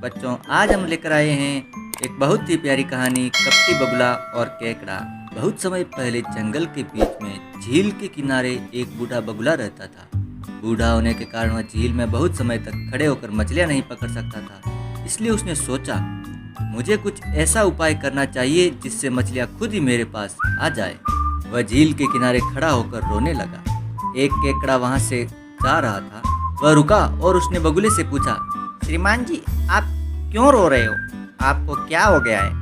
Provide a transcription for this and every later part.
बच्चों, आज हम लेकर आए हैं एक बहुत ही प्यारी कहानी, कपटी बगुला और केकड़ा। बहुत समय पहले जंगल के बीच में झील के किनारे एक बूढ़ा बगुला रहता था। बूढ़ा होने के कारण वह झील में बहुत समय तक खड़े होकर मछलियां नहीं पकड़ सकता था। इसलिए उसने सोचा, मुझे कुछ ऐसा उपाय करना चाहिए जिससे मछलियां खुद ही मेरे पास आ जाए। वह झील के किनारे खड़ा होकर रोने लगा। एक केकड़ा वहां से जा रहा था। वह रुका और उसने बगुले से पूछा, श्रीमान जी, आप क्यों रो रहे हो? आपको क्या हो गया है?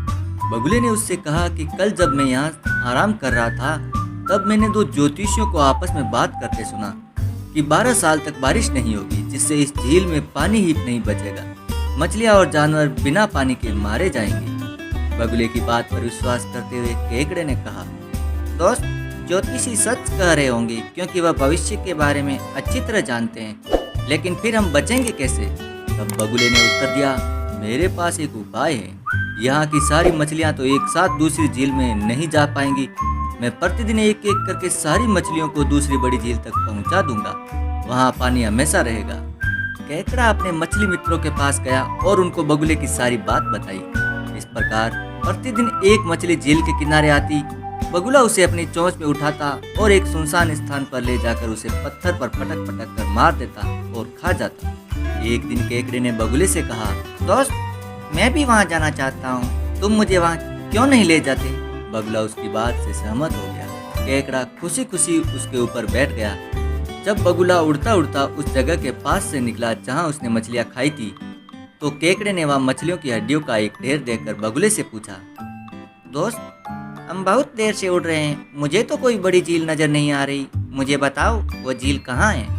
बगुले ने उससे कहा कि कल जब मैं यहाँ आराम कर रहा था, तब मैंने दो ज्योतिषियों को आपस में बात करते सुना कि 12 साल तक बारिश नहीं होगी, जिससे इस झील में पानी ही नहीं बचेगा। मछलियाँ और जानवर बिना पानी के मारे जाएंगे। बगुले की बात पर विश्वास करते हुए केकड़े ने कहा, दोस्त, ज्योतिषी सच कह रहे होंगे, क्योंकि वह भविष्य के बारे में अच्छी तरह जानते हैं। लेकिन फिर हम बचेंगे कैसे? तब बगुले ने उत्तर दिया, मेरे पास एक उपाय है। यहाँ की सारी मछलियाँ तो एक साथ दूसरी झील में नहीं जा पाएंगी। मैं प्रतिदिन एक एक करके सारी मछलियों को दूसरी बड़ी झील तक पहुँचा दूंगा। वहाँ पानी हमेशा रहेगा। केकड़ा अपने मछली मित्रों के पास गया और उनको बगुले की सारी बात बताई। इस प्रकार प्रतिदिन एक मछली झील के किनारे आती। बगुला उसे अपनी चोंच में उठाता और एक सुनसान स्थान पर ले जाकर उसे पत्थर पर पटक पटक कर मार देता और खा जाता। एक दिन केकड़े ने बगुले से कहा, दोस्त, मैं भी वहाँ जाना चाहता हूँ, तुम मुझे वहाँ क्यों नहीं ले जाते? बगुला उसकी बात से सहमत हो गया। केकड़ा खुशी खुशी उसके ऊपर बैठ गया। जब बगुला उड़ता उड़ता उस जगह के पास से निकला जहाँ उसने मछलियाँ खाई थी, तो केकड़े ने वहाँ मछलियों की हड्डियों का एक ढेर देखकर बगुले से पूछा, दोस्त, हम बहुत देर से उड़ रहे हैं, मुझे तो कोई बड़ी झील नजर नहीं आ रही, मुझे बताओ वो झील कहाँ है?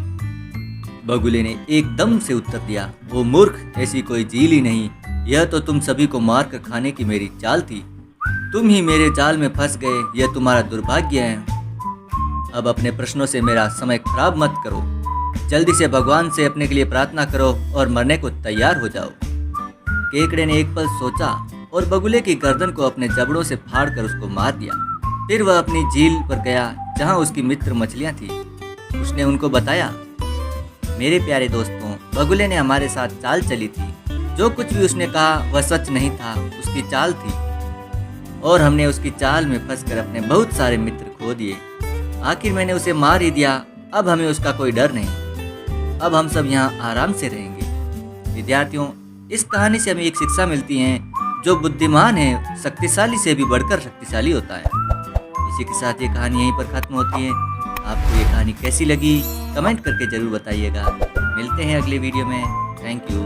बगुले ने एकदम से उत्तर दिया, वो मूर्ख, ऐसी कोई झील ही नहीं। यह तो तुम सभी को मार कर खाने की मेरी चाल थी। तुम ही मेरे जाल में फंस गए, यह तुम्हारा दुर्भाग्य है। अब अपने प्रश्नों से मेरा समय खराब मत करो। जल्दी से भगवान से अपने के लिए प्रार्थना करो और मरने को तैयार हो जाओ। केकड़े ने एक पल सोचा और बगुले की गर्दन को अपने जबड़ों से फाड़कर उसको मार दिया। फिर वह अपनी झील पर गया जहाँ उसकी मित्र मछलियाँ थी। उसने उनको बताया, मेरे प्यारे दोस्तों, बगुले ने हमारे साथ चाल चली थी। जो कुछ भी उसने कहा वह सच नहीं था, उसकी चाल थी, और हमने उसकी चाल में फंसकर अपने बहुत सारे मित्र खो दिए। आखिर मैंने उसे मार ही दिया। अब हमें उसका कोई डर नहीं। अब हम सब यहाँ आराम से रहेंगे। विद्यार्थियों, इस कहानी से हमें एक शिक्षा मिलती है, जो बुद्धिमान है शक्तिशाली से भी बढ़कर शक्तिशाली होता है। इसी के साथ ये कहानी यहीं पर खत्म होती है। आपको ये कहानी कैसी लगी कमेंट करके जरूर बताइएगा। मिलते हैं अगले वीडियो में। Thank you.